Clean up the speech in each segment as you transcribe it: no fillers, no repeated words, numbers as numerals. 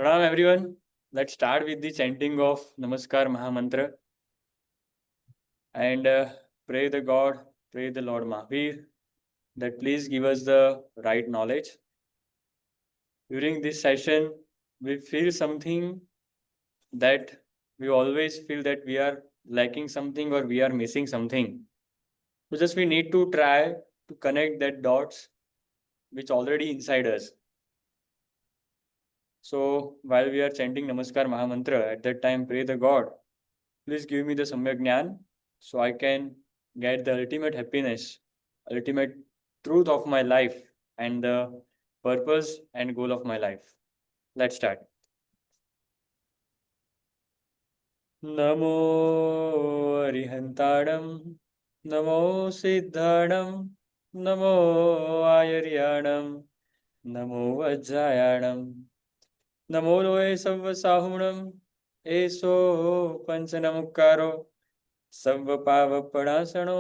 Pranam everyone. Let's start with the chanting of Namaskar Mahamantra and pray the God, pray the Lord Mahavir that please give us the right knowledge. During this session, we feel something that we always feel that we are lacking something or we are missing something. So just we need to try to connect that dots which already inside us. So while we are chanting Namaskar Mahamantra, at that time pray the God, please give me the Samyak Jnana so I can get the ultimate happiness, ultimate truth of my life, and the purpose and goal of my life. Let's start. Namo Arihantaram, Namo Siddhanam, Namo Ayaryanam, Namo Vajjayanam, Namo Loe Savvasahunam, Eso Panchanamukaro. સર્વપાવપણાસણો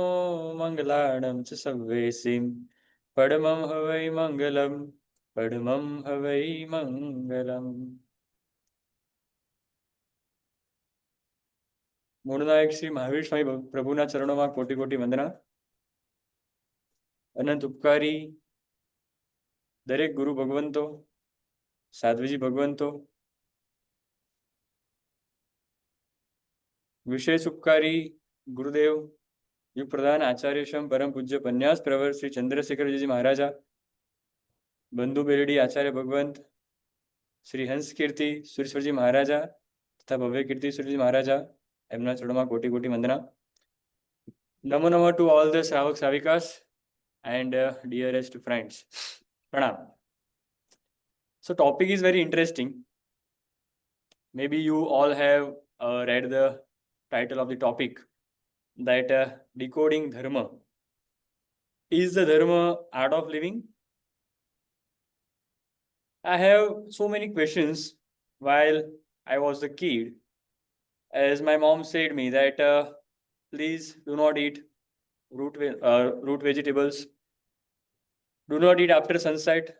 મંગલાણં ચ સર્વેસીમ પડમં હવૈ મંગલમ પડમં હવૈ મંગલમ. મૂળનાયક શ્રી મહાવીર સ્વામી પ્રભુના ચરણોમાં કોટી કોટી વંદના. અનંત ઉપકારી દરેક ગુરુ ભગવંતો, સાધ્વીજી ભગવંતો, વિશેષ ઉપકારી ગુરુદેવ, યુગ પ્રધાન આચાર્યશ્રમ પરમ પૂજ્ય પન્યાસ પ્રવર શ્રી ચંદ્રશેખરજી મહારાજા, બંધુ બેરડી આચાર્ય ભગવંત, શ્રી હંસ કીર્તિ સુરેશ્વરજી મહારાજા તથા ભવ્ય કીર્તિ સુરેશજી મહારાજા, એમના ચરણોમાં કોટી કોટી વંદના. નમો નમો ટુ ઓલ ધ શ્રાવક શ્રાવિકાસ and dearest friends. Pranam. So topic is very interesting. Maybe you all have read the title of the topic, that decoding dharma. Is the dharma art of living? I have so many questions while I was a kid, as my mom said me that please do not eat root vegetables, do not eat after sunset.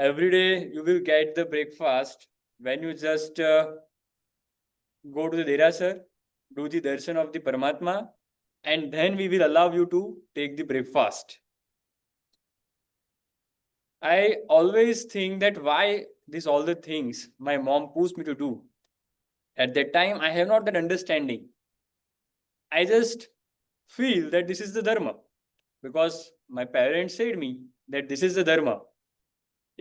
Every day you will get the breakfast when you just go to the derasar, do the darshan of the Paramatma, and then we will allow you to take the breakfast. I always think that why these all the things my mom pushed me to do. At that time, I have not that understanding. I just feel that this is the dharma because my parents said me that this is the dharma.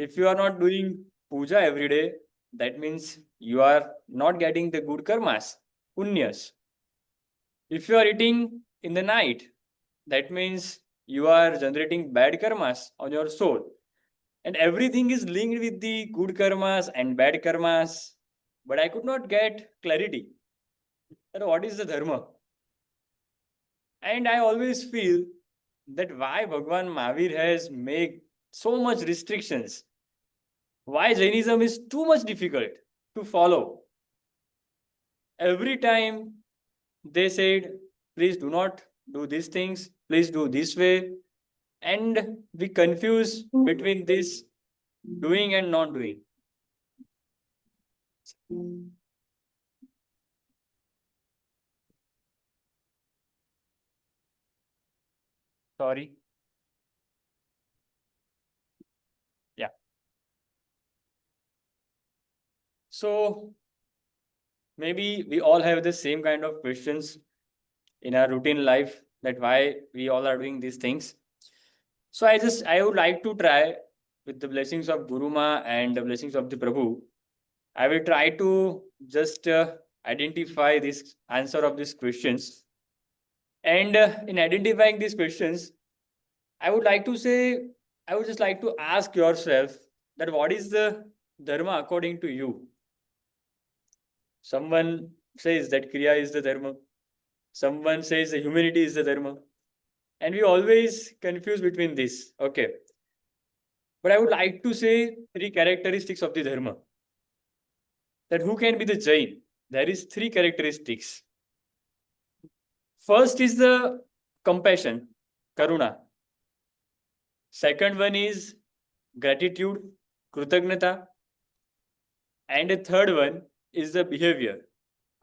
If you are not doing puja every day, that means you are not getting the good karmas, punyas. If you are eating in the night, that means you are generating bad karmas on your soul. And everything is linked with the good karmas and bad karmas. But I could not get clarity that what is the dharma. And I always feel that why Bhagwan Mahavir has made so much restrictions. Why Jainism is too much difficult to follow. Every time they said, please do not do these things, please do this way. And we confuse between this doing and not doing. Sorry. Yeah. So maybe we all have the same kind of questions in our routine life, that why we all are doing these things. So I would like to try, with the blessings of Guru Ma and the blessings of the Prabhu, I will try to just identify this answer of these questions. And in identifying these questions, I would just like to ask yourself that what is the dharma according to you? Someone says that kriya is the dharma. Someone says the humanity is the dharma. And we always confuse between this. Okay. But I would like to say 3 characteristics of the dharma. That who can be the Jain? There is 3 characteristics. First is the compassion, karuna. Second one is gratitude, krutagnata. And the third one is the behavior,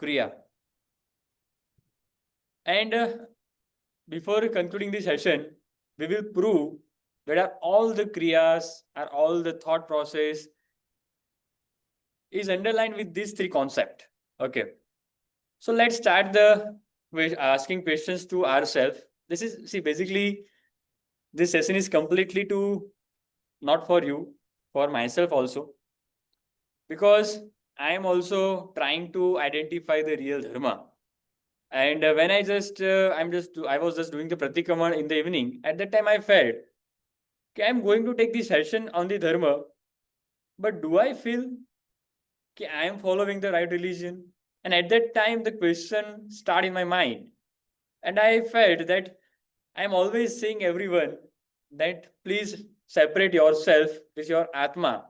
kriya. And before concluding this session, we will prove that are all the kriyas, are all the thought process is underlined with these three concepts. Okay. So let's start the with asking questions to ourselves. This is, see, basically, this session is completely to not for you, for myself also, because I am also trying to identify the real dharma. And when I was just doing the pratikraman in the evening. At that time, I felt, okay, I'm going to take this session on the dharma, but do I feel, okay, I am following the right religion? And at that time, the question started in my mind, and I felt that I'm always saying everyone that please separate yourself with your atma.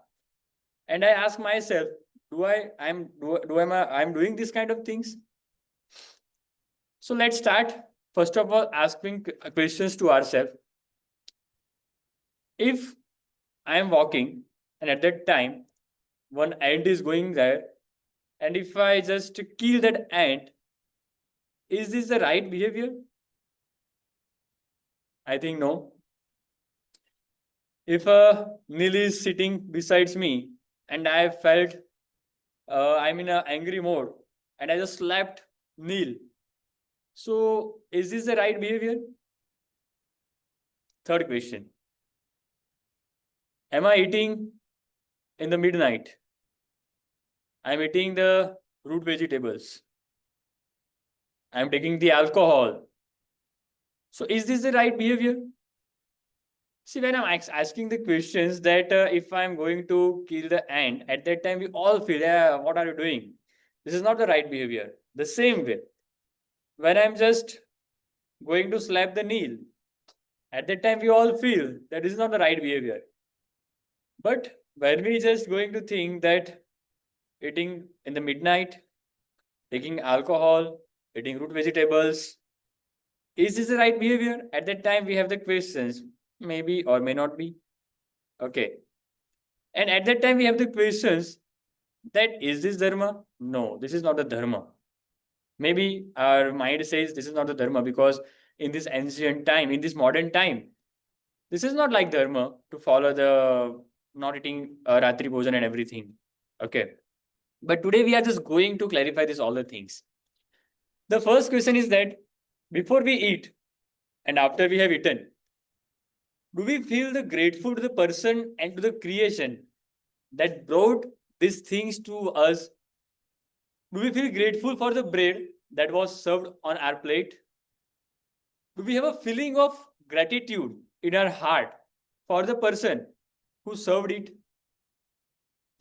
And I ask myself, I'm doing this kind of things? So let's start. First of all, asking questions to ourselves. If I am walking and at that time one ant is going there, and if I just kill that ant, is this the right behavior? I think no. If a Nil is sitting besides me and I felt I'm in an angry mode and I just slapped Neil, so is this the right behavior? Third question. Am I eating in the midnight? I'm eating the root vegetables. I'm taking the alcohol. So is this the right behavior? See, when I'm asking the questions that if I'm going to kill the ant, at that time we all feel, yeah, what are you doing? This is not the right behavior. The same way, when I'm just going to slap the Neil, at that time we all feel that this is not the right behavior. But when we just going to think that eating in the midnight, taking alcohol, eating root vegetables, is this the right behavior? At that time we have the questions, maybe or may not be. Okay. And at that time we have the questions that is this dharma? No, this is not the dharma. Maybe our mind says this is not the dharma because in this ancient time, in this modern time, this is not like dharma to follow the not eating ratri bhojan and everything. Okay. But today we are just going to clarify this all the things. The first question is that before we eat and after we have eaten, do we feel the grateful to the person and to the creation that brought these things to us? Do we feel grateful for the bread that was served on our plate? Do we have a feeling of gratitude in our heart for the person who served it?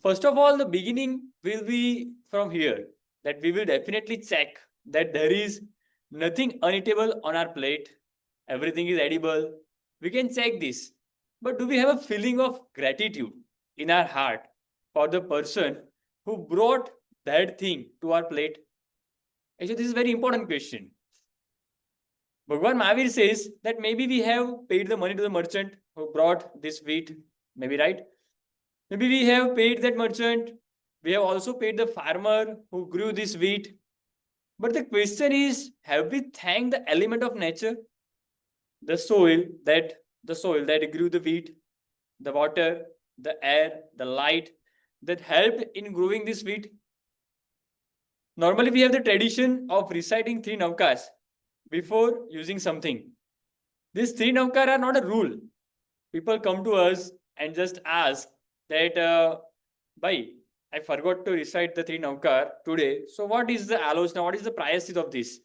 First of all, the beginning will be from here, that we will definitely check that there is nothing uneatable on our plate, everything is edible. We can check this. But do we have a feeling of gratitude in our heart for the person who brought that thing to our plate? Actually, this is a very important question. Bhagwan Mahavir says that maybe we have paid the money to the merchant who brought this wheat, maybe, right? Maybe we have paid that merchant. We have also paid the farmer who grew this wheat. But the question is, have we thanked the element of nature? The soil that grew the wheat, the water, the air, the light that helped in growing this wheat. Normally, we have the tradition of reciting three navkas before using something. These three navkar are not a rule. People come to us and just ask that, Bhai, I forgot to recite the three navkar today. So what is the alochana? What is the prayasthit of this?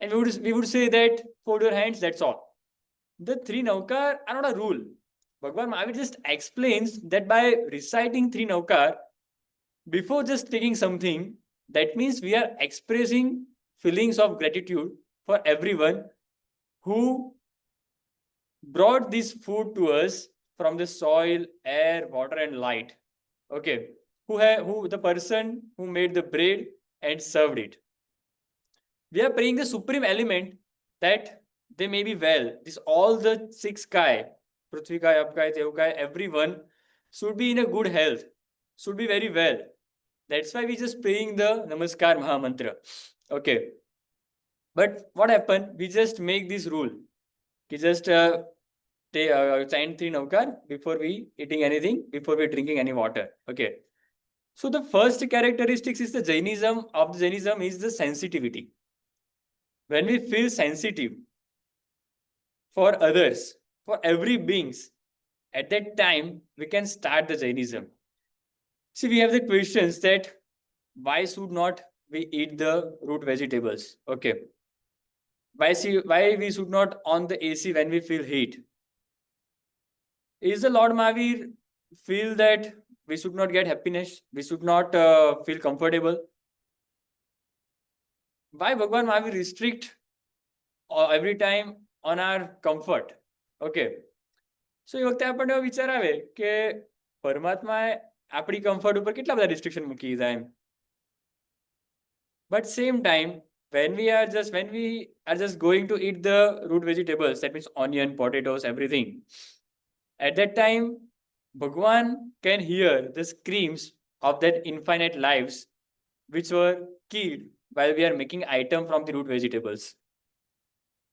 And we would say that fold your hands, that's all. The three navkar are not a rule. Bhagwan Mahavir just explains that by reciting three navkar, before just taking something, that means we are expressing feelings of gratitude for everyone who brought this food to us from the soil, air, water, and light. Okay. Who the person who made the bread and served it. We are praying the supreme element that they may be well. This all the six kai, Prithvi kai, Up kai, Dev kai, everyone should be in a good health, should be very well. That's why we just praying the Namaskar Mahamantra. Okay. But what happened? We just make this rule. We just chant 3 Navkar before we eating anything, before we drinking any water. Okay. So the first characteristics is the Jainism is the sensitivity. When we feel sensitive for others, for every beings, at that time we can start the Jainism. See, we have the questions that why should not we eat the root vegetables? Okay. Why we should not on the AC when we feel heat? Is the Lord Mahavir feel that we should not get happiness? We should not feel comfortable? Why Bhagwan Mahavir restrict every time on our comfort? Okay. So એ વખતે આપણને વિચાર આવે કે પરમાત્માએ આપણી comfort ઉપર કેટલા બધા restriction મૂકી દીધા એમ. But same time, when we are just going to eat the root vegetables, that means onion, potatoes, everything, at that time Bhagwan can hear the screams of that infinite lives which were killed while we are making item from the root vegetables,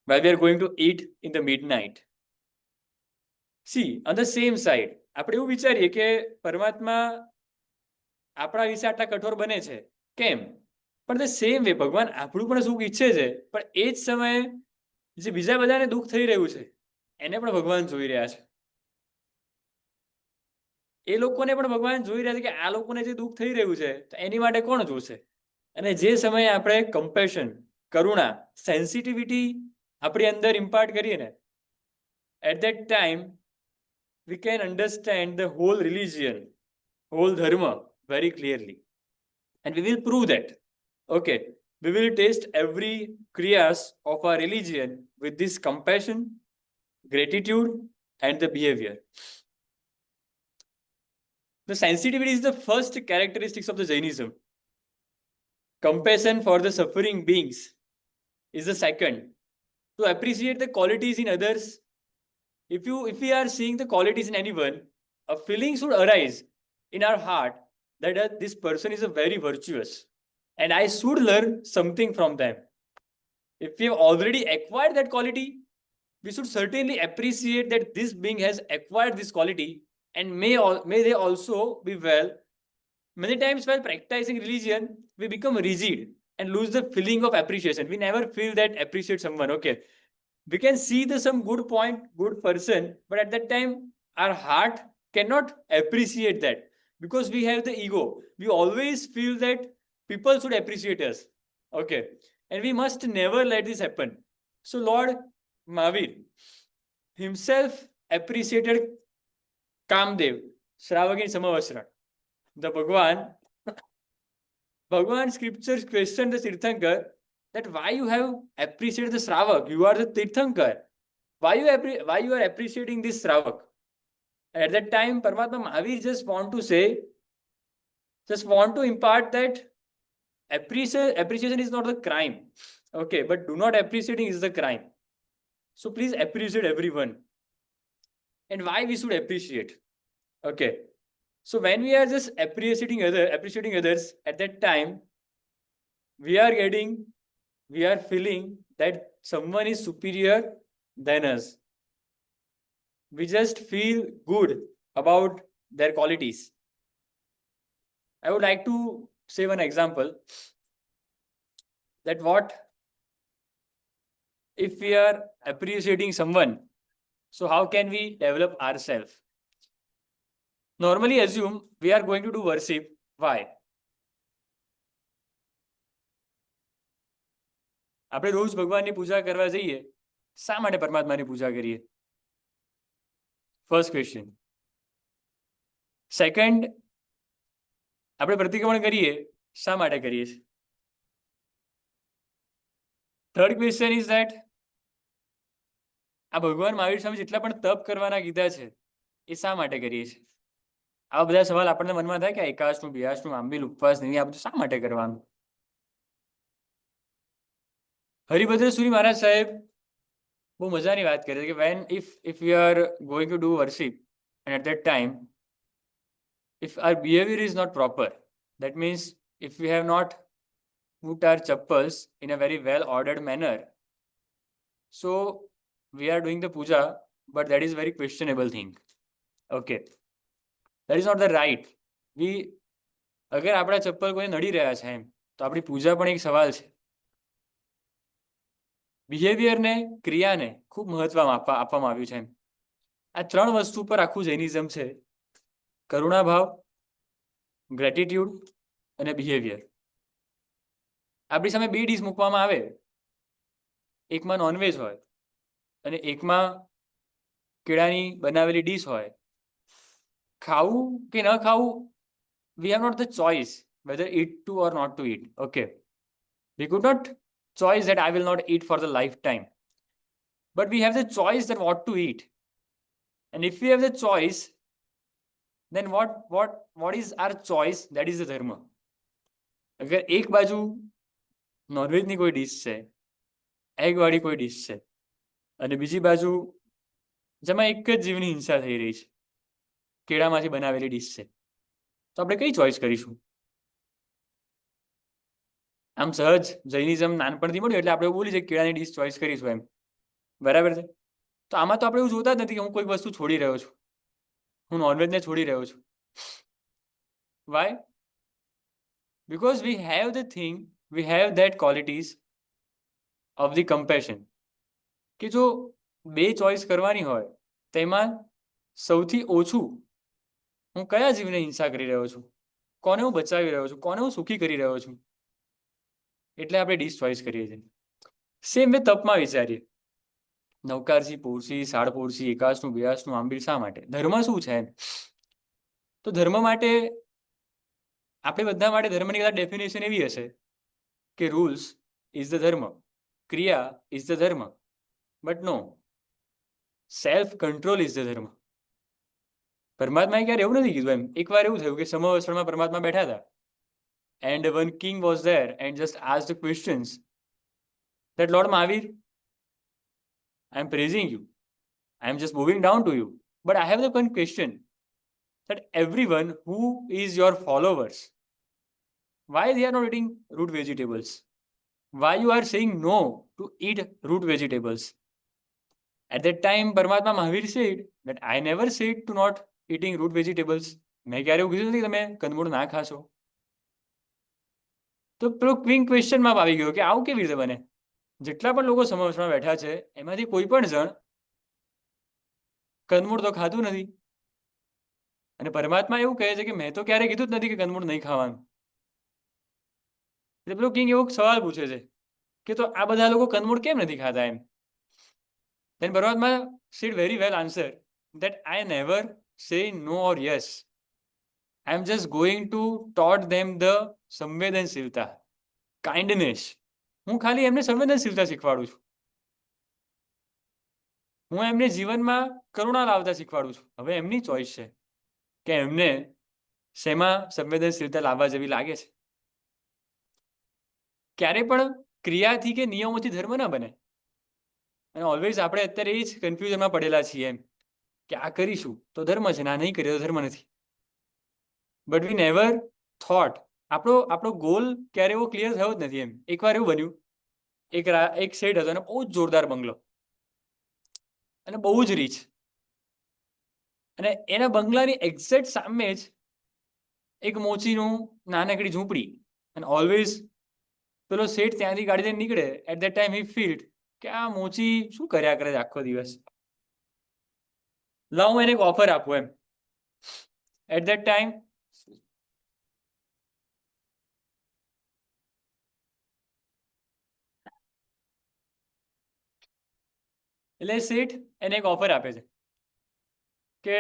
while we are going to eat in the midnight. See, on the same side, આપણે એવું વિચારીએ કે પરમાત્મા આપણા વિશે આટલા કઠોર બને છે કેમ? પણ the same way ભગવાન આપણું પણ સુખ ઈચ્છે છે, પણ એ જ સમયે જે બીજા બધાને દુઃખ થઈ રહ્યું છે એને પણ ભગવાન જોઈ રહ્યા છે. એ લોકોને પણ ભગવાન જોઈ રહ્યા છે કે આ લોકોને જે દુઃખ થઈ રહ્યું છે તો એની માટે કોણ જોશે? અને જે સમયે આપણે કમ્પેશન, કરુણા, સેન્સિટિવિટી આપણી અંદર ઇમ્પાર્ટ કરીએ ને, at that time we can understand the whole religion, whole dharma very clearly, and we will prove that. Okay, we will test every kriyas of our religion with this compassion, gratitude, and the behavior. The sensitivity is the first characteristics of the Jainism. Compassion for the suffering beings is the second. To appreciate the qualities in others, if we are seeing the qualities in anyone, a feeling should arise in our heart that this person is a very virtuous and I should learn something from them. If we have already acquired that quality, we should certainly appreciate that this being has acquired this quality, and may they also be well. Many times while practicing religion, we become rigid and lose the feeling of appreciation. We never feel that appreciate someone. Okay, we can see some good point, good person, but at that time our heart cannot appreciate that because we have the ego. We always feel that people should appreciate us. Okay, and we must never let this happen. So Lord Mahavir himself appreciated Kamdev, Shravagin Samavasran. The Bhagwan scriptures question the Tirthankar that why you have appreciated the Shravak? You are the Tirthankar. Why you are appreciating this Shravak? At that time, Paramatma Mahavir just want to impart that appreciation is not the crime. Okay, but do not appreciating is the crime. So please appreciate everyone. And why we should appreciate? Okay. So when we are just appreciating others, at that time, we are feeling that someone is superior than us. We just feel good about their qualities. I would like to say one example that what if we are appreciating someone, so how can we develop ourselves? Normally assume we are going to do worship. Why? આપણે રોજ ભગવાનની પૂજા કરવા જઈએ, શા માટે પરમાત્માની પૂજા કરીએ? First question. Second, આપણે પ્રતિક્રમણ કરીએ, શા માટે કરીએ છીએ? થર્ડ ક્વેશ્ચન ઇઝ ધેટ આ ભગવાન મહાવીર સ્વામી જેટલા પણ તપ કરવાના કીધા છે એ શા માટે કરીએ છીએ? આવા બધા સવાલ આપણને મનમાં થાય કે એકાદશનું, બિયાસનું, આંબીલ, ઉપવાસ નહીં, આ બધું શા માટે કરવાનું? હરિભદ્ર સુરી મહારાજ સાહેબ બહુ મજાની વાત કરે છે કે when if we are going to do worship and at that time if our behavior is not proper, That means if we have not put our chappals in a very well ordered manner, so we are doing the puja, but that is very questionable thing. Okay, that is not the right. We અગર આપણા ચપ્પલ કોઈ નડી રહ્યા છે એમ તો આપણી પૂજા પણ એક સવાલ છે. બિહેવિયરને, ક્રિયાને ખૂબ મહત્વ આપવામાં આવ્યું છે. આ ત્રણ વસ્તુ પર આખું જૈનિઝમ છે: કરુણાભાવ, ગ્રેટિટ્યુડ અને બિહેવિયર. આપણી સામે બે ડીશ મૂકવામાં આવે, એકમાં નોનવેજ હોય અને એકમાં કેળાની બનાવેલી ડીશ હોય. ખાવું કે ન ખાવું, we have not the choice whether eat to or not to eat. Okay, we could not choice that I will not eat for the lifetime, but we have the choice that what to eat. And if we have the choice, then what is our choice? That is the dharma. અગર એક બાજુ નોનવેજની કોઈ dish છે, એગવાળી કોઈ dish છે, અને બીજી બાજુ જેમાં એક જ જીવની હિંસા થઈ રહી છે, કેળામાંથી બનાવેલી ડીશ છે, તો આપણે કઈ ચોઈસ કરીશું? આમ સહજ જૈનિઝમ નાનપણથી મળ્યું એટલે આપણે બોલી છે કેળાની ડીશ ચોઈસ કરીશું એમ, બરાબર છે? તો આમાં તો આપણે એવું જોતા જ નથી કે હું કોઈ વસ્તુ છોડી રહ્યો છું, હું નોનવેજને છોડી રહ્યો છું. Y? Because we have the thing, we have that qualities of the compassion. કે જો બે ચોઈસ કરવાની હોય તેમાં સૌથી ઓછું હું કયા જીવને હિંસા કરી રહ્યો છું, કોને હું બચાવી રહ્યો છું, કોને હું સુખી કરી રહ્યો છું, એટલે આપણે ડીશ ચોઈસ કરીએ છીએ. સેમ વે તપમાં વિચારીએ, નવકારસી, પોરસી, સાળપોરસી, એકાસનું, બેઆસનું, આંબીલ શા માટે? ધર્મ શું છે? તો ધર્મ માટે આપણે બધા માટે ધર્મની કદાચ ડેફિનેશન એવી હશે કે rules is the dharma, kriya is the dharma, but no, self control is the dharma. પરમાત્માએ ક્યારે એવું નથી કીધું એમ. એકવાર એવું થયું કે સમવસ્ત્રમાં પરમાત્મા બેઠા હતા, and one king was there and just asked the questions that Lord Mahavir, I am praising you, I am just moving down to you, but I have the one question that everyone who is your followers, why they are not eating root vegetables? Why you are saying no to eat root vegetables? At that time Paramatma Mahavir said that I never said to not eating root vegetables. મેં ક્યારે એવું કીધું નથી કે તમે કંદમૂળ ના ખાશો. તો પેલો ક્વિંગ ક્વેશ્ચનમાં આવી ગયો કે આવું કેવી રીતે બને? જેટલા પણ લોકો સમાવેશમાં બેઠા છે એમાંથી કોઈ પણ જણ કંદમૂળ તો ખાતું નથી, અને પરમાત્મા એવું કહે છે કે મેં તો ક્યારે કીધું જ નથી કે કંદમૂળ નહીં ખાવાનું. એટલે પેલો કિંગ એવો સવાલ પૂછે છે કે તો આ બધા લોકો કંદમૂળ કેમ નથી ખાતા એમ? Then Paramatma said very well answer that I never say no or yes. I am just going to taught them the સંવેદનશીલતા, કાઇન્ડનેસ. હું ખાલી એમને સંવેદનશીલતા શીખવાડું છું, હું એમને જીવનમાં કરુણા લાવતા શીખવાડું છું. હવે એમની ચોઈસ છે કે એમને શેમાં સંવેદનશીલતા લાવવા જેવી લાગે છે. ક્યારે પણ ક્રિયાથી કે નિયમોથી ધર્મ ના બને. અને ઓલવેઝ આપણે અત્યારે એ જ કન્ફ્યુઝનમાં પડેલા છીએ એમ કે આ કરીશું તો ધર્મ છે, ના નહીં કરીએ તો ધર્મ નથી. બટ વી નેવર થોટ, આપણો ગોલ ક્યારે એવો ક્લિયર થયો જ નથી એમ. એકવાર એવું બન્યું, એક શેઠ હતો અને બહુ જ જોરદાર બંગલો અને બહુ જ રીચ, અને એના બંગલાની એક્ઝેક્ટ સામે જ એક મોચીનું નાનકડી ઝૂંપડી. અને ઓલવેઝ પેલો શેઠ ત્યાંથી ગાડી લઈને નીકળે, at that time he felt કે આ મોચી શું કર્યા કરે છે આખો દિવસ, લાવ હું એને એક ઓફર આપું એમ. એટ ધેટ ટાઈમ એટલે શેઠ એને એક ઓફર આપે છે કે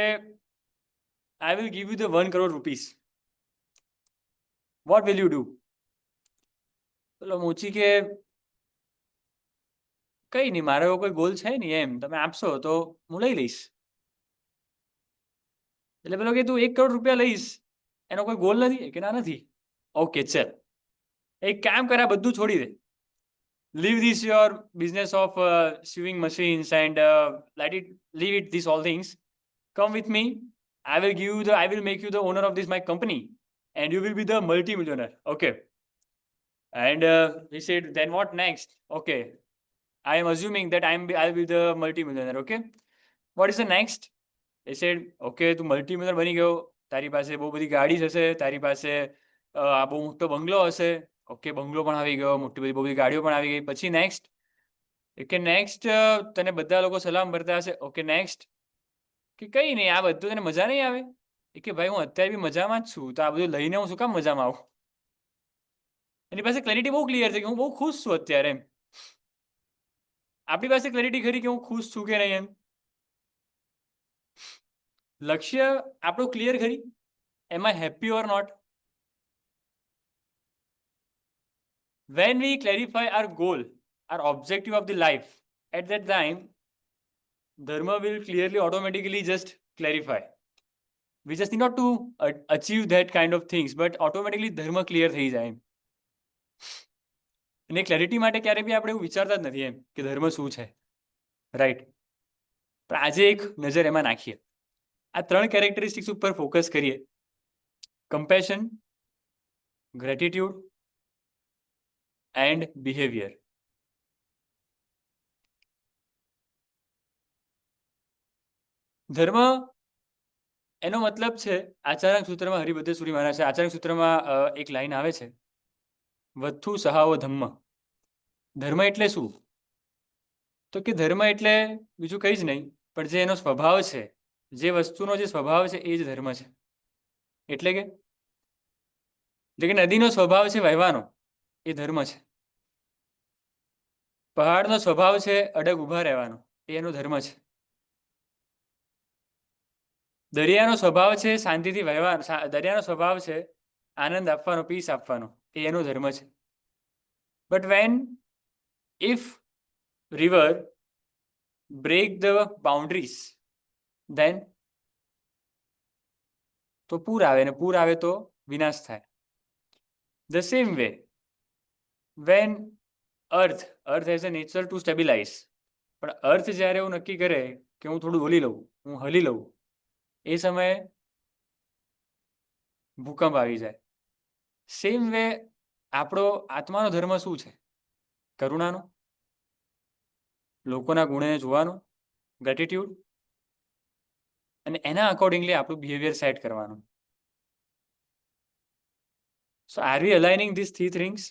I will give you the 1 crore rupees. What will you do? પેલો મોચી કે કઈ નહીં, મારો એવો કોઈ ગોલ છે નહીં એમ, તમે આપશો તો હું લઈ લઈશ. એટલે પેલો કે તું 1 કરોડ રૂપિયા લઈશ એનો કોઈ ગોલ નથી? કે ના નથી. ઓકે ચલ, એક કામ કરે, બધું છોડી દે, leave this your business of sewing machines and leave it this all things, come with me, I will make you the owner of this my company and you will be the multi-millionaire. Okay. And he said, then what next? Okay. I am assuming that I'll be the multi-millionaire. Okay. What is the next? He said, okay, તું multi-millionaire બની ગયો, તારી પાસે બહુ બધી ગાડી હશે, તારી પાસે આ બહુ મોટો બંગલો હશે. ઓકે, બંગલો પણ આવી ગયો, મોટી બધી બહુ બધી ગાડીઓ પણ આવી ગઈ. પછી નેક્સ્ટ કે નેક્સ્ટ તને બધા લોકો સલામ ભરતા હશે. ઓકે, નેક્સ્ટ કે કઈ નહીં, આ બધું તને મજા નહીં આવે? કે ભાઈ હું અત્યારે બી મજામાં જ છું, તો આ બધું લઈને હું શું કામ મજામાં આવું? એની પાસે ક્લેરિટી બહુ ક્લિયર છે કે હું બહુ ખુશ છું અત્યારે એમ. આપણી પાસે ક્લેરિટી ખરી કે હું ખુશ છું કે નહીં એમ? લક્ષ્ય આપણું ક્લિયર ખરી? Am I happy or not? When we clarify our goal, our objective of the life, at that time, dharma will clearly automatically just clarify. We just need not to achieve that kind of things, but automatically dharma clear થઈ જાય એમ. અને clarity માટે ક્યારે બી આપણે એવું વિચારતા જ નથી એમ કે ધર્મ શું છે, રાઈટ? પણ આજે એક નજર એમાં નાખીએ, આ 3 કેરેક્ટરિસ્ટિક્સ ઉપર ફોકસ કરીએ: કમ્પેશન, ગ્રેટિટ્યુડ એન્ડ બિહેવિયર. ધર્મ એનો મતલબ છે, આચાર્ય સૂત્રમાં હરિભદ્ર સુરી મહારાજ છે, આચાર્ય સૂત્રમાં એક લાઈન આવે છે, વત્થુ સહાવો ધમ્મ. ધર્મ એટલે શું? તો કે ધર્મ એટલે બીજું કંઈ જ નહીં, પણ જે એનો સ્વભાવ છે, જે વસ્તુનો જે સ્વભાવ છે એ જ ધર્મ છે. એટલે કે નદીનો સ્વભાવ છે વહેવાનો, એ ધર્મ છે. પહાડનો સ્વભાવ છે અડગ ઊભા રહેવાનો, એ એનો ધર્મ છે. દરિયાનો સ્વભાવ છે શાંતિથી વહેવાનો, દરિયાનો સ્વભાવ છે આનંદ આપવાનો, પીસ આપવાનો, એ એનો ધર્મ છે. But when if river break the boundaries, then તો પૂર આવે, ને પૂર આવે તો વિનાશ થાય. The same way, when earth has a nature to stabilize, પણ અર્થ જ્યારે એવું નક્કી કરે કે હું થોડું બોલી લઉં, હું હલી લઉં, એ સમયે ભૂકંપ આવી જાય. સેમ વે આપણો આત્માનો ધર્મ શું છે? કરુણાનો, લોકોના ગુણને જોવાનો, ગ્રેટિટ્યુડ, અને એના અકોર્ડિંગલી આપણું બિહેવિયર સેટ કરવાનું. So are we aligning these 3 things?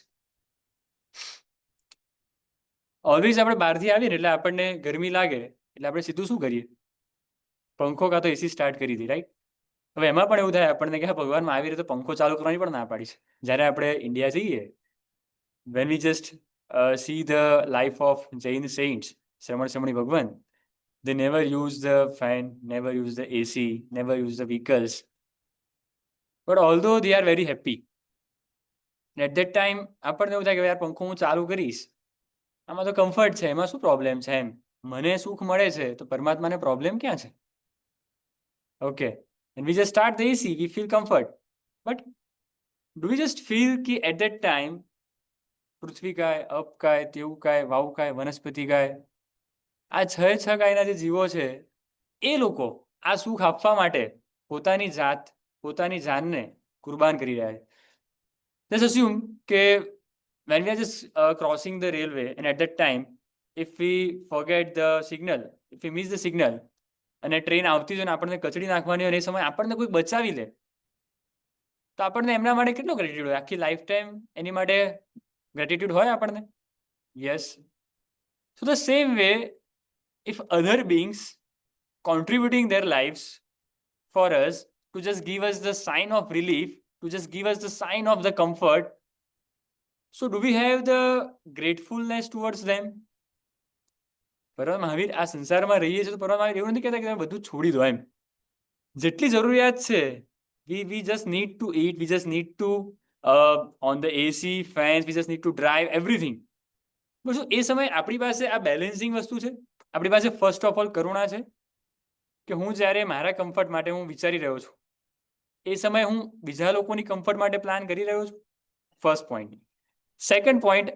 Always આપણે બહારથી આવીએ ને એટલે આપણને ગરમી લાગે એટલે આપણે સીધું શું કરીએ? પંખો કાં તો એસી સ્ટાર્ટ કરી દઈએ, રાઈટ? હવે એમાં પણ એવું થાય આપણને કે ભગવાનમાં આવી રીતે પંખો ચાલુ કરવાની પણ ના પાડી છે. જ્યારે આપણે ઇન્ડિયા જઈએ, when we just see the life of Jain saints, શ્રમણી ભગવાન, they never use the fan, never use the AC, never use the vehicles, but although they are very happy, at that time આપણને એવું થાય કે યાર પંખો હું ચાલુ કરીશ, આમાં તો કમ્ફર્ટ છે, એમાં શું પ્રોબ્લેમ છે એમ, મને સુખ મળે છે તો પરમાત્માને પ્રોબ્લેમ ક્યાં છે? Okay, and we just start the AC, we feel comfort, but do we just feel कि at that time પૃથ્વી કાય, અપ કાય, તેવું કાય, વાવ કાય, વનસ્પતિ કાય, આ છ કાયના જે જીવો છે એ લોકો આ સુખ આપવા માટે પોતાની જાત, પોતાની જાનને કુરબાન કરી રહ્યા છે. Let's assume કે when we are just crossing the railway, and at that time if we forget the signal, if we miss the signal, અને ટ્રેન આવતી હોય ને આપણને કચડી નાખવાની હોય, એ સમય આપણને કોઈ બચાવી લે તો આપણને એમના માટે કેટલો ગ્રેટિટ્યુડ હોય? આખી લાઈફ ટાઈમ એની માટે ગ્રેટિટ્યુડ હોય આપણને? Yes. So the same way, if other beings contributing their lives for us to just give us the sign of relief, to just give us the sign of the comfort, so do we have the gratefulness towards them? પરમ મહાવીર આ સંસારમાં રહીએ છીએ તો પરમ મહાવીર એવું નથી કહેતા કે તમે બધું છોડી દો એમ. જેટલી જરૂરિયાત છે, we just need to eat, we just need to on the AC, fans, we just need to drive everything. બસ એ સમય આપણી પાસે આ બેલેન્સિંગ વસ્તુ છે, આપણી પાસે ફર્સ્ટ ઓફ ઓલ કરુણા છે કે હું જ્યારે મારા કમ્ફર્ટ માટે હું વિચારી રહ્યો છું, એ સમય હું બીજા લોકોની કમ્ફર્ટ માટે પ્લાન કરી રહ્યો છું. First point. સેકન્ડ પોઈન્ટ,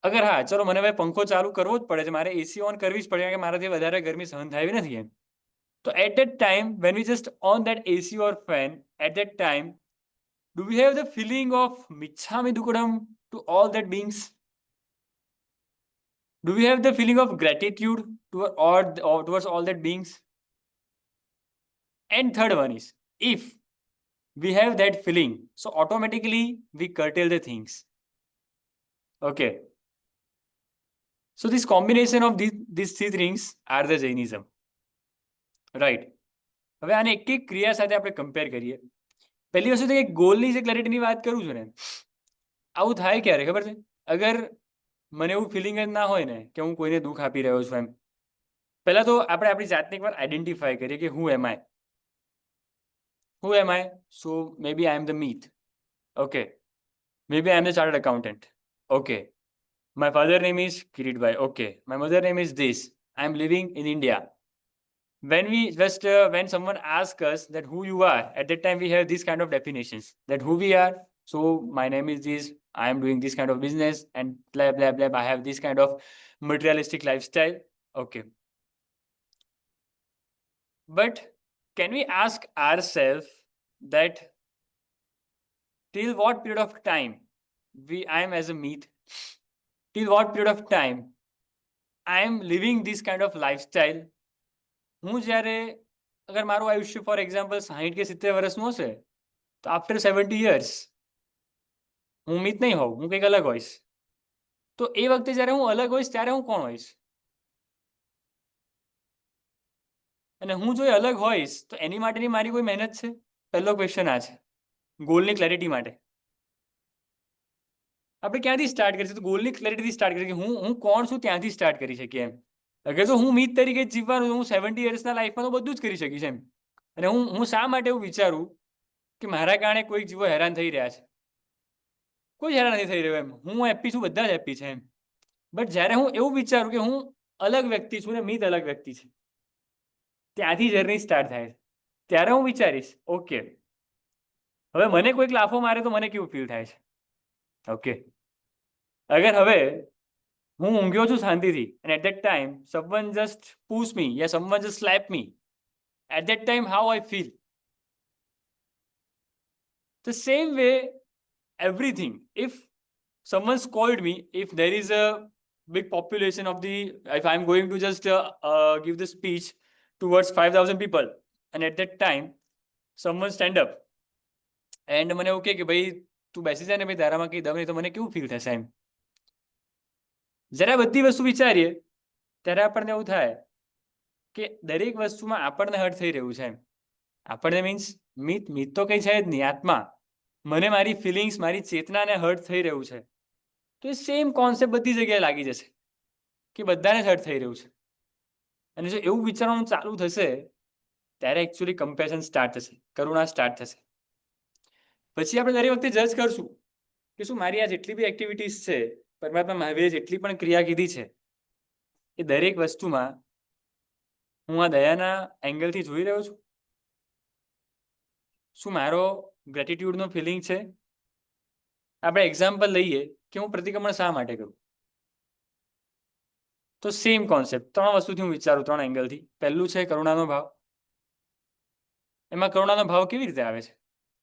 અગર હા ચલો મને હવે પંખો ચાલુ કરવો જ પડે છે, મારે એસી ઓન કરવી જ પડે કારણ કે મારાથી વધારે ગરમી સહન થાય નથી એમ, તો at that time when we just on that AC or fan, at that time Do we have the feeling of Michhami Dukadam to all that beings? Do we have the feeling of gratitude towards all that beings? And third one is, if we have that feeling, so automatically we curtail the things. Okay. So this combination of these three things are the Jainism. Right. હવે આને એક એક ક્રિયા સાથે આપણે compare કરીએ. પહેલી વસ્તુ તો કે ગોલની જે ક્લેરિટીની વાત કરું છું ને, આવું થાય ક્યારે ખબર છે? અગર મને એવું ફિલિંગ જ ના હોય ને કે હું કોઈને દુઃખ આપી રહ્યો છું એમ, પહેલા તો આપણે આપણી જાતને એકવાર આઈડેન્ટિફાય કરીએ કે હું એમ આઈ. Who am I? So maybe I am the meat. Okay. Maybe I am the chartered accountant. Okay. My father name is Kirit Bhai. Okay. My mother name is this. I am living in India. When someone asks us that who you are, at that time we have these kind of definitions that who we are. So my name is this. I am doing this kind of business and blah blah blah. I have this kind of materialistic lifestyle. Okay. But can we ask ourselves that till what period of time I am as a meat? Till what period of time I am living this kind of lifestyle? હું જ્યારે અગર મારું આયુષ્ય for example 60 કે 70 વર્ષનું હશે, તો after 70 years હું મિત નહીં હોઉં, હું કંઈક અલગ હોઈશ. તો એ વખતે જ્યારે હું અલગ હોઈશ ત્યારે હું કોણ હોઈશ? અને હું જો અલગ હોઈશ તો એની માટેની મારી કોઈ મહેનત છે? પહેલો ક્વેશ્ચન આ છે ગોલની ક્લેરિટી માટે. આપણે ક્યાંથી સ્ટાર્ટ કરીશું? તો ગોલની ક્લેરિટીથી સ્ટાર્ટ કરીએ કે હું કોણ છું ત્યાંથી સ્ટાર્ટ કરી શકીએ એમ. અગર જો હું મીત તરીકે જીવવાનું, હું 70 યર્સના લાઈફમાં તો બધું જ કરી શકીશ એમ. અને હું શા માટે એવું વિચારું કે મારા કારણે કોઈક જીવો હેરાન થઈ રહ્યા છે? કોઈ હેરાન નથી થઈ રહ્યો એમ. હું હેપી છું, બધા જ હેપી છે એમ. બટ જ્યારે હું એવું વિચારું કે હું અલગ વ્યક્તિ છું ને મીત અલગ વ્યક્તિ છે, ત્યાંથી જર્ની સ્ટાર્ટ થાય. ત્યારે હું વિચારીશ ઓકે, હવે મને કોઈક લાફો મારે તો મને કેવું ફીલ થાય છે? ઓકે. અગર હવે હું ઊંઘ્યો છું શાંતિથી and at that time someone just push me, yeah, someone just slap me, at that time how I feel? The same way everything, if someone scolded me, if there is a big population of if I'm going to just give the speech towards 5,000 people and at that time someone stand up and મને એવું કે ભાઈ તું બેસી જાય ને ભાઈ, તારામાં કંઈ દમ નહીં, તો મને કેવું ફીલ થશે એમ? જ્યારે બધી વસ્તુ વિચારીએ ત્યારે આપણને એવું થાય કે દરેક વસ્તુમાં આપણને હર્ટ થઈ રહ્યું છે એમ. આપણને મીન્સ મિત તો કંઈ છે જ નહીં, આત્મા. મને મારી ફિલિંગ્સ, મારી ચેતનાને હર્ટ થઈ રહ્યું છે. તો એ સેમ કોન્સેપ્ટ બધી જગ્યાએ લાગી જશે કે બધાને જ હર્ટ થઈ રહ્યું છે. અને જો એવું વિચારવાનું ચાલુ થશે ત્યારે એકચ્યુઅલી કમ્પેશન સ્ટાર્ટ થશે, કરુણા સ્ટાર્ટ થશે. પછી આપણે દરેક વખતે જજ કરશું કે શું મારી આ જેટલી બી એક્ટિવિટીઝ છે, પરમાત્મા મહાવીરે જેટલી પણ ક્રિયા કીધી છે, એ દરેક વસ્તુમાં હું આ દયાના એંગલથી જોઈ રહ્યો છું? શું મારો ગ્રેટિટ્યુડનો ફિલિંગ છે? આપણે એક્ઝામ્પલ લઈએ કે હું પ્રતિક્રમણ શા માટે કરું, તો સેમ કોન્સેપ્ટ 3 વસ્તુથી હું વિચારું, 3 એંગલથી. પહેલું છે કરુણાનો ભાવ. એમાં કરુણાનો ભાવ કેવી રીતે આવે છે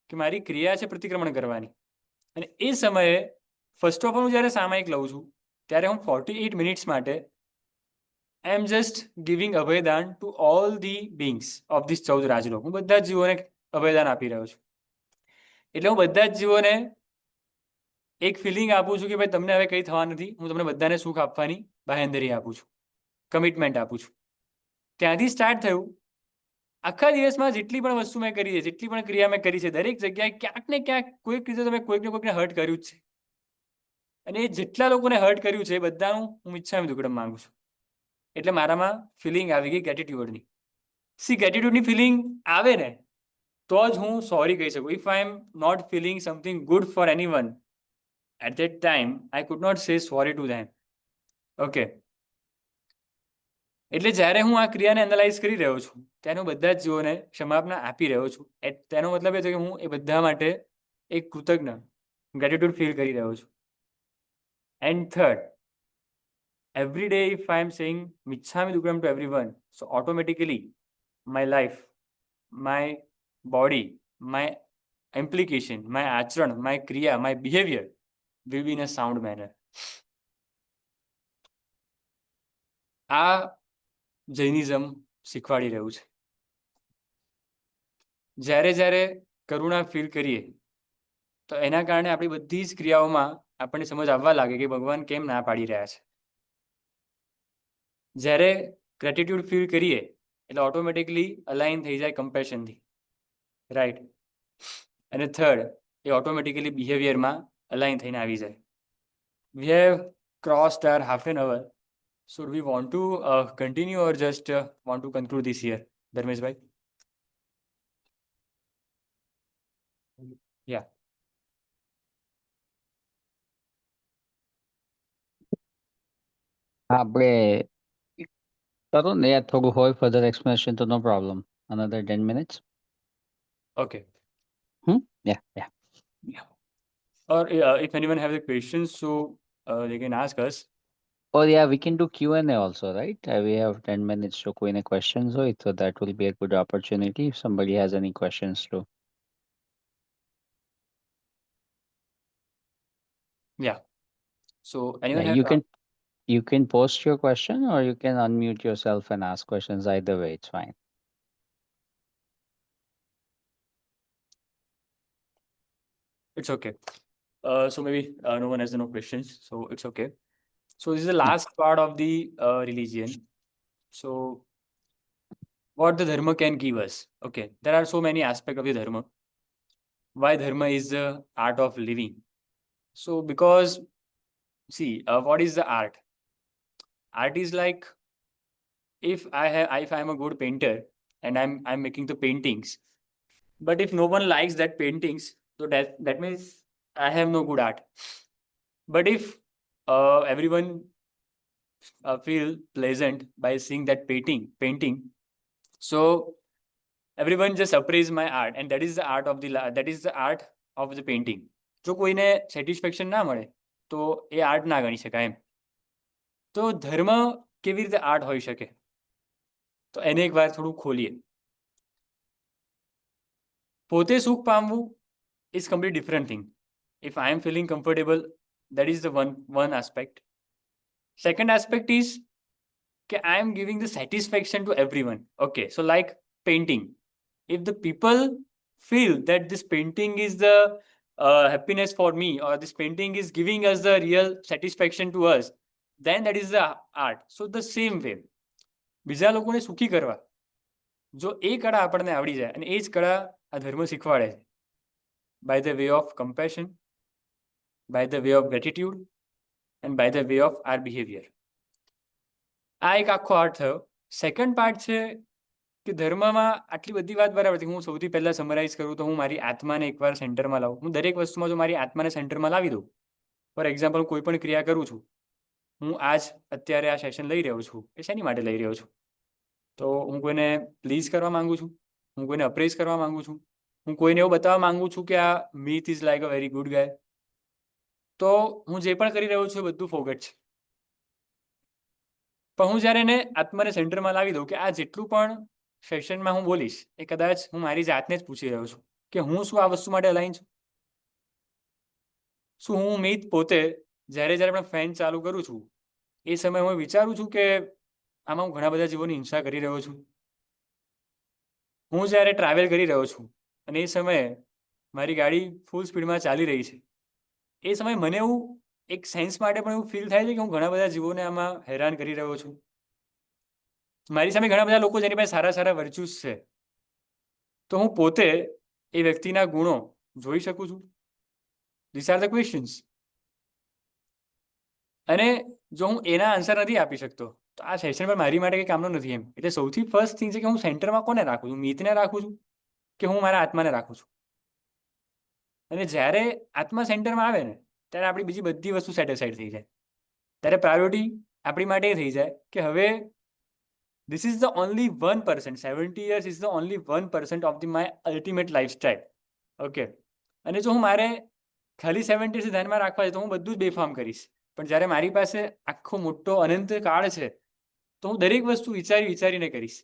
કે મારી ક્રિયા છે પ્રતિક્રમણ કરવાની, અને એ સમયે ફર્સ્ટ ઓફ ઓલ હું જ્યારે સામાયિક લઉં છું ત્યારે હું 48 મિનિટ્સ માટે આઈ એમ જસ્ટ ગિવિંગ અભયદાન to all the beings of this 14 રાજલોક. હું બધા જ જીવોને અભયદાન આપી રહ્યો છું. એટલે હું બધા જ જીવોને એક ફિલિંગ આપું છું કે ભાઈ તમને હવે કંઈ થવા નથી, હું તમને બધાને સુખ આપવાની બાહેંધરી આપું છું, કમિટમેન્ટ આપું છું. ત્યાંથી સ્ટાર્ટ થયું. આખા દિવસમાં જેટલી પણ વસ્તુ મેં કરી છે, જેટલી પણ ક્રિયા મેં કરી છે, દરેક જગ્યાએ ક્યાંક ને ક્યાંક કોઈક રીતે તમે કોઈકને કોઈકને હર્ટ કર્યું જ છે. અને એ જેટલા લોકોને હર્ટ કર્યું છે એ બધાનું હું મિચ્છામી દુક્કડમ માંગુ છું. એટલે મારામાં ફિલિંગ આવી ગઈ ગ્રેટિટ્યુડની. ગ્રેટિટ્યુડની ફિલિંગ આવે ને તો જ હું સોરી કહી શકું. If I am not feeling something good for anyone at that time I could not say sorry to them. Okay. એટલે જ્યારે હું આ ક્રિયાને એનાલાઇઝ કરી રહ્યો છું ત્યારે હું બધા જ જીવોને ક્ષમાપના આપી રહ્યો છું. તેનો મતલબ એ છે કે હું એ બધા માટે એક કૃતજ્ઞ ગ્રેટિટ્યુડ ફીલ કરી રહ્યો છું. And third, every day if I am saying Michhami Dukadam to everyone, so automatically my life, my body, my implication, my આચરણ, my ક્રિયા, my behavior will be in a sound manner. આ Jainism શીખવાડી રહ્યું છે. જ્યારે જ્યારે કરુણા feel કરીએ તો એના કારણે આપણી બધી જ ક્રિયાઓમાં આપણને સમજ આવવા લાગે કે ભગવાન કેમ ના પાડી રહ્યા છે. જ્યારે ગ્રેટિટ્યુડ ફીલ કરીએ એટલે ઓટોમેટિકલી અલાઇન થઈ જાય કમ્પેશનથી, રાઈટ. અને થર્ડ, એ ઓટોમેટિકલી બિહેવિયરમાં અલાઇન થઈને આવી જાય. We have crossed are half an hour. So do we want to continue or just want to conclude this here, Dharmesh bhai? Yeah. આપણે કરો ને યાર, થોડું હોય further explanation તો no problem. Another 10 minutes. Okay. Yeah. Yeah. Or if anyone have the questions, so they can ask us. Oh yeah, we can do Q&A also, right? We have 10 minutes to Q&A questions, so that will be a good opportunity if somebody has any questions too. Yeah. So anyone Yeah, have you can post your question or you can unmute yourself and ask questions. Either way, it's fine. It's okay. So maybe no one has no questions, so it's okay. So this is the last part of the religion. So what the dharma can give us. Okay, there are so many aspects of the dharma. Why dharma is the art of living. So because see, what is the art? Art is like, if I'm a good painter and I'm making the paintings, but if no one likes that paintings, so that means I have no good art. But if everyone feel pleasant by seeing that painting, so everyone just appraise my art, and that is the art of the painting. જો કોઈને satisfaction ના મળે તો એ art ના ગણી શકાય એમ. તો ધર્મ કેવી રીતે આર્ટ હોઈ શકે, તો એને એક વાર થોડું ખોલીએ. પોતે સુખ પામવું is completely different thing. If I am feeling comfortable, that is the one aspect. Second aspect is that I am giving the satisfaction to everyone. Okay, so like painting, if the people feel that this painting is the happiness for me, or this painting is giving us the real satisfaction to us, then that is the art. So the same way, બીજા લોકોને સુખી કરવા જો એ કળા આપણને આવડી જાય, અને એ જ કળા આ ધર્મ શીખવાડે છે, by the way of compassion, by the way of gratitude, and by the way of our behavior. આ એક આખો આર્ટ થયો. સેકન્ડ પાર્ટ છે કે ધર્મમાં આટલી બધી વાત બરાબર છે. હું સૌથી પહેલા સમરાઇઝ કરું તો હું મારી આત્માને એકવાર સેન્ટરમાં લાવું. હું દરેક વસ્તુમાં જો મારી આત્માને સેન્ટરમાં લાવી દઉં, ફોર એક્ઝામ્પલ કોઈ પણ ક્રિયા કરું છું, હું આજ અત્યારે આ સેશન લઈ રહ્યો છું, એ શેની માટે લઈ રહ્યો છું? તો હું કોઈને પ્લીઝ કરવા માંગુ છું, હું કોઈને અપ્રેઝ કરવા માંગુ છું, હું કોઈને એવું બતાવવા માંગુ છું કે આ Meet is like a very good guy. તો હું જે પણ કરી રહ્યો છું એ બધું ફોગટ છે. પણ હું જ્યારે એને આત્માને સેન્ટરમાં લાવી દઉં કે આ જેટલું પણ સેશનમાં હું બોલીશ એ કદાચ હું મારી જાતને જ પૂછી રહ્યો છું કે હું શું આ વસ્તુ માટે અલાઈન છું. શું હું મીત પોતે જ્યારે પણ ફેન ચાલુ કરું છું એ સમયે હું વિચારું છું કે આમાં હું ઘણા બધા જીવોની હિંસા કરી રહ્યો છું? હું જ્યારે ટ્રાવેલ કરી રહ્યો છું અને એ સમયે મારી ગાડી ફૂલ સ્પીડમાં ચાલી રહી છે, એ સમયે મને એવું એક સેન્સ માટે પણ એવું ફીલ થાય છે કે હું ઘણા બધા જીવોને આમાં હેરાન કરી રહ્યો છું. મારી સામે ઘણા બધા લોકો જેની પાસે સારા સારા વર્ચ્યુસ છે, તો હું પોતે એ વ્યક્તિના ગુણો જોઈ શકું છું? This are the questions. અને જો હું એના આન્સર નથી આપી શકતો તો આ સેશન પર મારી માટે કંઈ કામનો નથી એમ. એટલે સૌથી ફર્સ્ટ થિંગ છે કે હું સેન્ટરમાં કોને રાખું છું? મીતને રાખું છું કે હું મારા આત્માને રાખું છું? અને જ્યારે આત્મા સેન્ટરમાં આવે ને ત્યારે આપણી બીજી બધી વસ્તુ સેટિસ્ફાઈડ થઈ જાય. ત્યારે પ્રાયોરિટી આપણી માટે એ થઈ જાય કે હવે this is the only 1%, 70 years is the only 1% of my ultimate lifestyle. Okay. અને જો હું મારે ખાલી 70 years ધ્યાનમાં રાખવા છે તો હું બધું જ બેફામ કરીશ. પણ જ્યારે મારી પાસે આખો મોટો અનંત કાળ છે તો હું દરેક વસ્તુ વિચારીને કરીશ.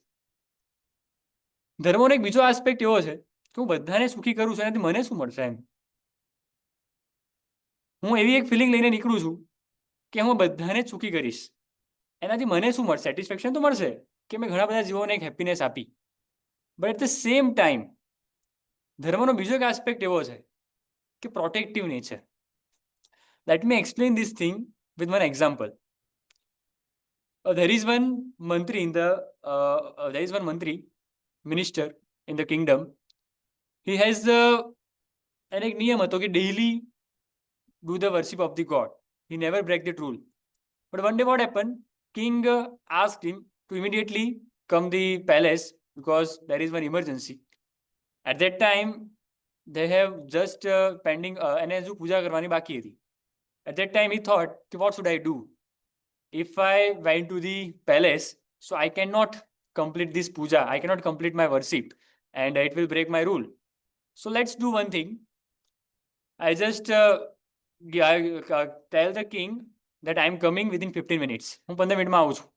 ધર્મોનો એક બીજો આસ્પેક્ટ એવો છે કે હું બધાને સુખી કરું છું એનાથી મને શું મળશે એમ. હું એવી એક ફિલિંગ લઈને નીકળું છું કે હું બધાને જ સુખી કરીશ, એનાથી મને શું મળશે? સેટિસ્ફેક્શન તો મળશે કે મેં ઘણા બધા જીવોને એક હેપીનેસ આપી. But at the same time ધર્મનો બીજો એક આસ્પેક્ટ એવો છે કે protective nature. Let me explain this thing with one example. There is one mantri in the there is one mantri minister in the kingdom. He has એને એક નિયમ હતો કે daily do the worship of the god. He never break that rule. But one day what happened? King asked him to immediately come the palace because there is one emergency. At that time they have just pending એને હજુ પૂજા કરવાની બાકી હતી. At that time he thought, what should I do? If I went to the palace, so I cannot complete this puja, I cannot complete my worship, and it will break my rule. So let's do one thing. I just tell the king that I am coming within 15 minutes. હું 15 મિનિટમાં આવું છું.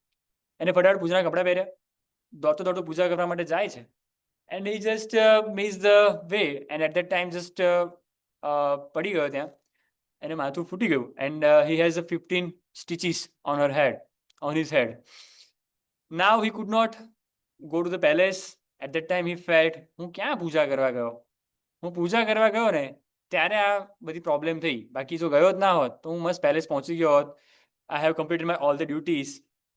એને ફટાફટ પૂજાના કપડા પહેર્યા, દોડતો દોડતો પૂજા કરવા માટે જાય છે. And he just missed the way, and at that time just પડી ગયો ત્યાં, એને માથું ફૂટી ગયું, and he has a 15 stitches on his head. Now he could not go to the palace. At that time he felt, હું ક્યાં પૂજા કરવા ગયો? હું પૂજા કરવા ગયો ને ત્યારે આ બધી પ્રોબ્લેમ થઈ, બાકી જો ગયો જ ના હોત તો હું મસ્ત પેલેસ પહોંચી ગયો હોત. I have completed my all the duties.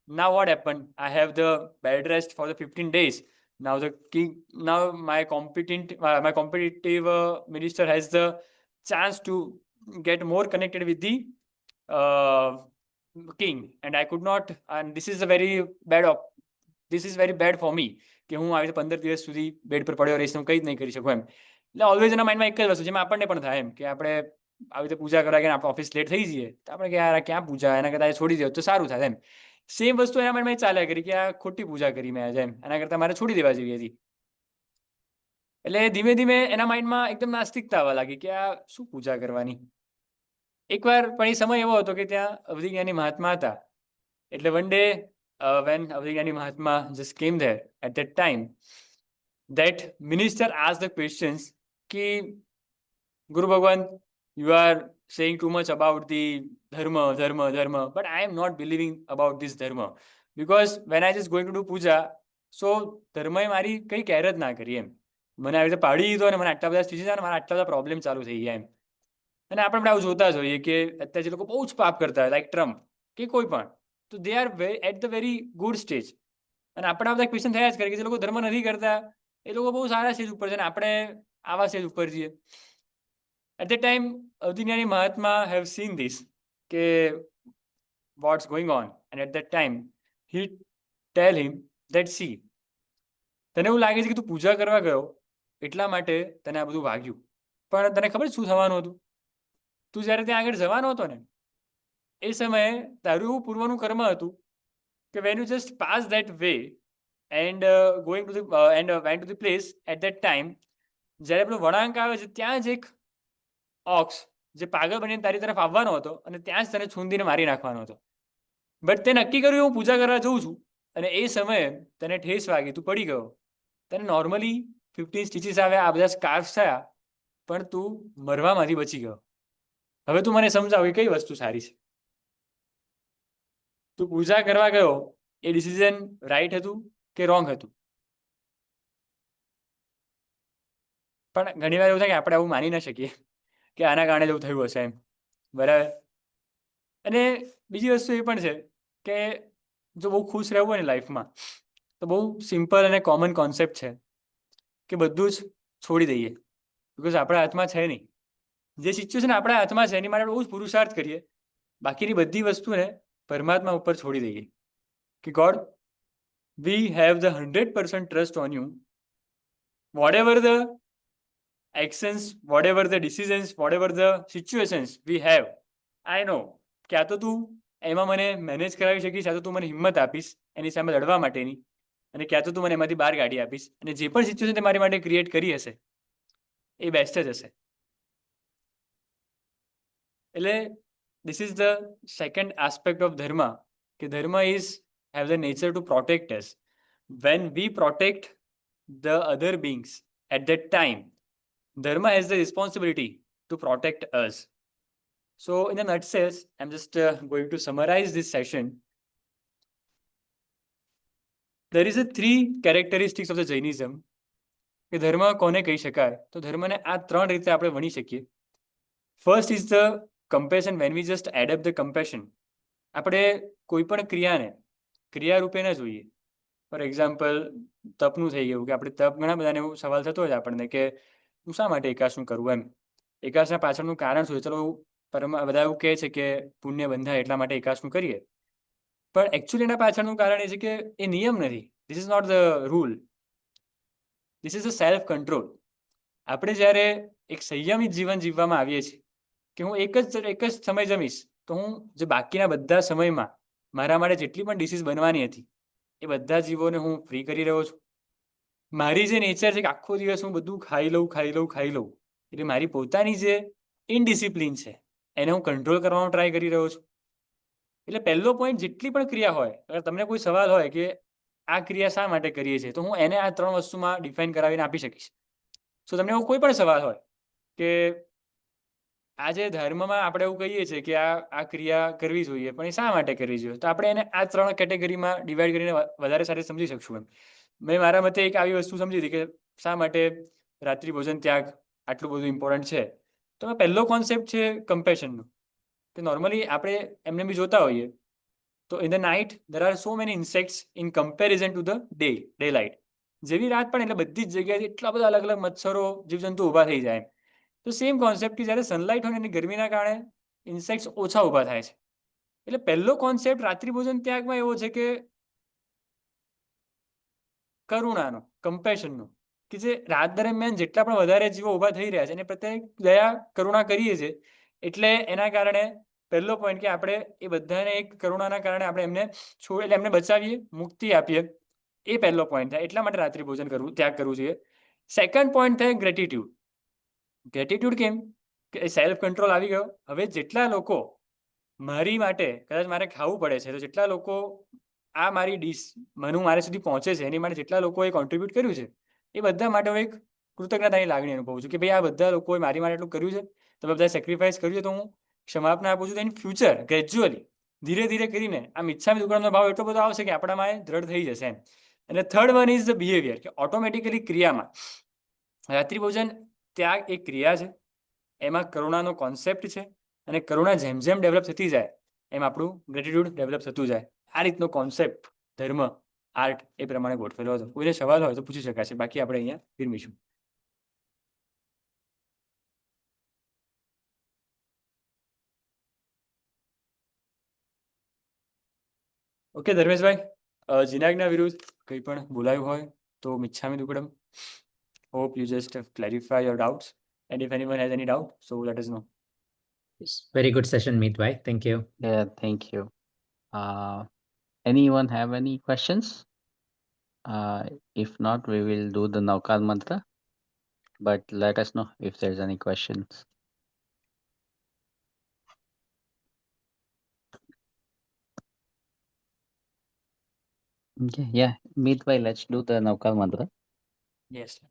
Now what happened? I have the bed rest for the 15 days. Now the king, now my competitive minister has the chance to get more connected with the king, and I could not, and this is very bad for me કે હું આવી રીતે 15 દિવસ સુધી bed પર પડ્યો રહીશ, હું કંઈ જ નહીં કરી શકું એમ. એટલે ઓલવેઝ એના માઇન્ડમાં એક જ વસ્તુ, જેમાં આપણને પણ થાય એમ કે આપણે આવી રીતે પૂજા કરવા ગયા, આપણે ઓફિસ લેટ થઈ જઈએ તો આપણે કે યાર ક્યાં પૂજા, એના કરતાં છોડી દો તો સારું થાય એમ. સેમ વસ્તુ એના માઇન્ડમાં ચાલ્યા કરી કે આ ખોટી પૂજા કરી મેં આજે એમ, એના કરતાં મારે છોડી દેવા જેવી હતી. એટલે ધીમે ધીમે એના માઇન્ડમાં એકદમ નાસ્તિકતા આવવા લાગી કે આ શું પૂજા કરવાની. એકવાર પણ એ સમય એવો હતો કે ત્યાં અવધિજ્ઞાની મહાત્મા હતા. એટલે one day when Avadhijnani Mahatma just came there, at that time that minister asked the questions ki Guru Bhagwan, you are saying too much about the dharma, but I am not believing about this dharma, because when I just going to do puja, so dharma એ મારી કઈ care જ ના કરી એમ. મને આવી રીતે પાડી દીધો અને મને આટલા બધા સ્થિતિ છે, મારા આટલા બધા પ્રોબ્લેમ ચાલુ થઈ ગયા એમ. અને આપણે આવું જોતા જ હોઈએ કે અત્યારે જે લોકો બહુ જ પાપ કરતા હોય, લાઈક ટ્રમ્પ કે કોઈ પણ, તો they are at the very good stage. અને આપણે બધા ક્વેશ્ચન થયા જ કરે કે જે લોકો ધર્મ નથી કરતા એ લોકો બહુ સારા સ્ટેજ ઉપર છે ને આપણે આવા સ્ટેજ ઉપર છીએ. એટ ધ ટાઈમ અવધિજ્ઞાની મહાત્મા હેવ સીન ધીસ કે what's going on, and at that time he tell him that see, તને એવું લાગે છે કે તું પૂજા કરવા ગયો એટલા માટે તને આ બધું વાગ્યું, પણ તને ખબર શું થવાનું હતું? તું જ્યારે ત્યાં આગળ જવાનો હતો ને એ સમયે તારું એવું પૂર્વનું કર્મ હતું કે when you just pass that way and going to the and went to the place at that time, જ્યારે પેલો વળાંક આવે છે ત્યાં જ એક ઓક્સ જે પાગલ બનીને તારી તરફ આવવાનો હતો અને ત્યાં જ તને છૂંદીને મારી નાખવાનો હતો. બટ તે નક્કી કર્યું હું પૂજા કરવા જઉં છું અને એ સમયે તને ઠેસ વાગી, તું પડી ગયો, તને નોર્મલી 15 સ્ટીચીસ આવ્યા, આ બધા સ્કાર્સ થયા, પણ તું મરવામાંથી બચી ગયો. હવે તું મને સમજાવ કે કઈ વસ્તુ સારી છે? તું પૂજા કરવા ગયો એ ડિસિઝન રાઈટ હતું કે રોંગ હતું? પણ ઘણી વાર એવું થાય કે આપણે આવું માની ન શકીએ કે આના કારણે એવું થયું હશે એમ, બરાબર. અને બીજી વસ્તુ એ પણ છે કે જો બહુ ખુશ રહેવું હોય ને લાઈફમાં તો બહુ સિમ્પલ અને કોમન કોન્સેપ્ટ છે કે બધું જ છોડી દઈએ, બિકોઝ આપણા હાથમાં છે નહીં. જે સિચ્યુએશન આપણા હાથમાં છે એની માટે બહુ જ પુરુષાર્થ કરીએ, બાકીની બધી વસ્તુને પરમાત્મા ઉપર છોડી દઈએ કે God, we have the 100% trust on you. Vote the actions, whatever the decisions, whatever the situations we have, I know કે આ તો તું એમાં મને મેનેજ કરાવી શકીશ, આ તો તું મને હિંમત આપીશ એની સામે લડવા માટેની, અને ક્યાં તો તું મને એમાંથી બહાર કાઢી આપીશ, અને જે પણ સિચ્યુએશન તે મારી માટે ક્રિએટ કરી હશે એ બેસ્ટ જ હશે. એટલે this is the second aspect of dharma, કે dharma is have the nature to protect us. When we protect the other beings at that time, dharma has the responsibility to protect us. So in a nutshell, I'm just going to summarize this session. There is a 3 characteristics of the Jainism. કે ધર્મ કોને કહી શકાય? તો ધર્મને આ 3 રીતે આપણે વણી શકીએ. First is the compassion. Van we just adapt the compassion, આપણે કોઈ પણ ક્રિયાને ક્રિયા રૂપે ન જોઈએ. ફોર એક્ઝામ્પલ, તપનું થઈ ગયું કે આપણે તપ, ઘણા બધાને એવો સવાલ થતો હોય આપણને કે હું શા માટે એકાસનું કરવું એમ. એકાસના પાછળનું કારણ શું છે? ચલો બધા એવું કહે છે કે પુણ્ય બંધાય એટલા માટે એકાસનું કરીએ, પણ એકચ્યુઅલી એના પાછળનું કારણ એ છે કે એ નિયમ નથી. This is not the rule, this is a self control. આપણે જ્યારે એક સંયમિત જીવન જીવવામાં આવીએ છીએ કે હું એક જ સમય જમીશ, તો હું જે બાકીના બધા સમયમાં મારા માટે જેટલી પણ ડિશિસ બનવાની હતી એ બધા જીવોને હું ફ્રી કરી રહ્યો છું. મારી જે નેચર છે કે આખો દિવસ હું બધું ખાઈ લઉં, એટલે મારી પોતાની જે ઇનડિસિપ્લિન છે એને હું કંટ્રોલ કરવાનો ટ્રાય કરી રહ્યો છું. એટલે પહેલો પોઈન્ટ, જેટલી પણ ક્રિયા હોય, અગર તમને કોઈ સવાલ હોય કે આ ક્રિયા શા માટે કરીએ છીએ, તો હું એને આ 3 વસ્તુમાં ડિફાઇન કરાવીને આપી શકીશ. સો તમને એવો કોઈ પણ સવાલ હોય કે આજે ધર્મમાં આપણે એવું કહીએ છીએ કે આ ક્રિયા કરવી જોઈએ, પણ એ શા માટે કરવી જોઈએ, તો આપણે એને આ 3 કેટેગરીમાં ડિવાઈડ કરીને વધારે સારી સમજી શકશું એમ. મેં મારા મતે એક આવી વસ્તુ સમજી હતી કે શા માટે રાત્રિ ભોજન ત્યાગ આટલું બધું ઇમ્પોર્ટન્ટ છે. તો પહેલો કોન્સેપ્ટ છે કમ્પેશનનો, કે નોર્મલી આપણે એમને બી જોતા હોઈએ તો in the night there are so many insects in comparison to the day light. જેવી રાત પણ એટલે બધી જ જગ્યાએ એટલા બધા અલગ અલગ મચ્છરો, જીવજંતુ ઊભા થઈ જાય. તો સેમ કોન્સેપ્ટ કે જ્યારે સનલાઇટ હોય એની ગરમીના કારણે ઇન્સેક્ટ્સ ઓછા ઊભા થાય છે. એટલે પહેલો કોન્સેપ્ટ રાત્રિ ભોજન ત્યાગમાં એવો છે કે કરુણાનો, કમ્પેશનનો, કે જે રાત દરમિયાન જેટલા પણ વધારે જીવો ઊભા થઈ રહ્યા છે એને પ્રત્યે દયા, કરુણા કરીએ છીએ. એટલે એના કારણે પહેલો પોઈન્ટ કે આપણે એ બધાને એક કરુણાના કારણે આપણે એમને એટલે એમને બચાવીએ, મુક્તિ આપીએ. એ પહેલો પોઈન્ટ થાય. એટલા માટે રાત્રિ ભોજન ત્યાગ કરવું જોઈએ. સેકન્ડ પોઈન્ટ થાય ગ્રેટિટ્યુડ. ગ્રેટિટ્યુડ કેમ કે સેલ્ફ કંટ્રોલ આવી ગયો. હવે જેટલા લોકો મારી માટે કદાચ મારે ખાવું પડે છે, તો જેટલા લોકો આ મારી ડીશ મારા સુધી પહોંચે છે એની માટે જેટલા લોકોએ કોન્ટ્રીબ્યુટ કર્યું છે, એ બધા માટે હું એક કૃતજ્ઞતાની લાગણી અનુભવું છું કે ભાઈ આ બધા લોકોએ મારી માટે એટલું કર્યું છે, તમે બધા સેક્રિફાઈસ કર્યું છે, તો હું ક્ષમાપના આપું છું. તો ઇન ફ્યુચર ગ્રેજ્યુઅલી ધીરે ધીરે કરીને આ મિચ્છામી દુક્કડમનો ભાવ એટલો બધો આવશે કે આપણામાં એ દ્રઢ થઈ જશે એમ. અને third one is the behaviour, કે ઓટોમેટિકલી ક્રિયામાં રાત્રિ ભોજન ત્યાગ એક ક્રિયા છે, એમાં કરુણાનો કોન્સેપ્ટ છે, અને કરુણા જેમ જેમ ડેવલપ થતી જાય એમ આપણું ગ્રેટિટ્યુડ ડેવલપ થતું જાય. આ રીતનો કોન્સેપ્ટ ધર્મ, આર્ટ એ પ્રમાણે ગોઠવેલો હતો. કોઈને સવાલ હોય તો પૂછી શકાશે, બાકી આપણે અહીંયા વિરમીશું. ઓકે ધર્મેશભાઈ, જીનાજ્ઞા વિરુદ્ધ કંઈ પણ બોલાયું હોય તો મિચ્છામી દુક્કડમ. Hope you just clarify your doubts, and if anyone has any doubt, so let us know. Yes. Very good session, Meet Bhai. Thank you. Yeah, thank you. Anyone have any questions? If not, we will do the Naukal mantra. But let us know if there's any questions. Okay, yeah, Meet Bhai, let's do the Naukal mantra. Yes.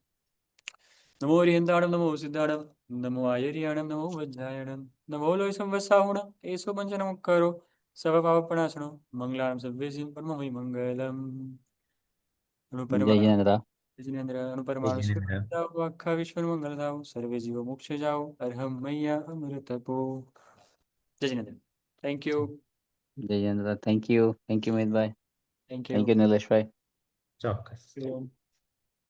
નમો હરિહંતાણમ, નમો સિદ્ધાણમ, નમો આયર્યાણમ, નમો વજ્રાયણમ, નમો લોયસમ વસાહુણ, એસો પંચનમ કરો serve પાવપણાસણો, મંગલાણમ સભ્યસિંહ Paramahamsa Mangalam. જય જિનેન્દ્ર. જિનેન્દ્ર અનુપરમાણુ આખા વિશ્વનું મંગળ થાવ, સર્વે જીવો મોક્ષ જાઓ, અરહમ મૈયા અમૃત પો. જય જિનેન્દ્ર. Thank you. જય જિનેન્દ્ર. Thank you. Thank you, Meet Bhai. Thank Thank you, Nilesh Bhai. ચોક્કસ. યુ.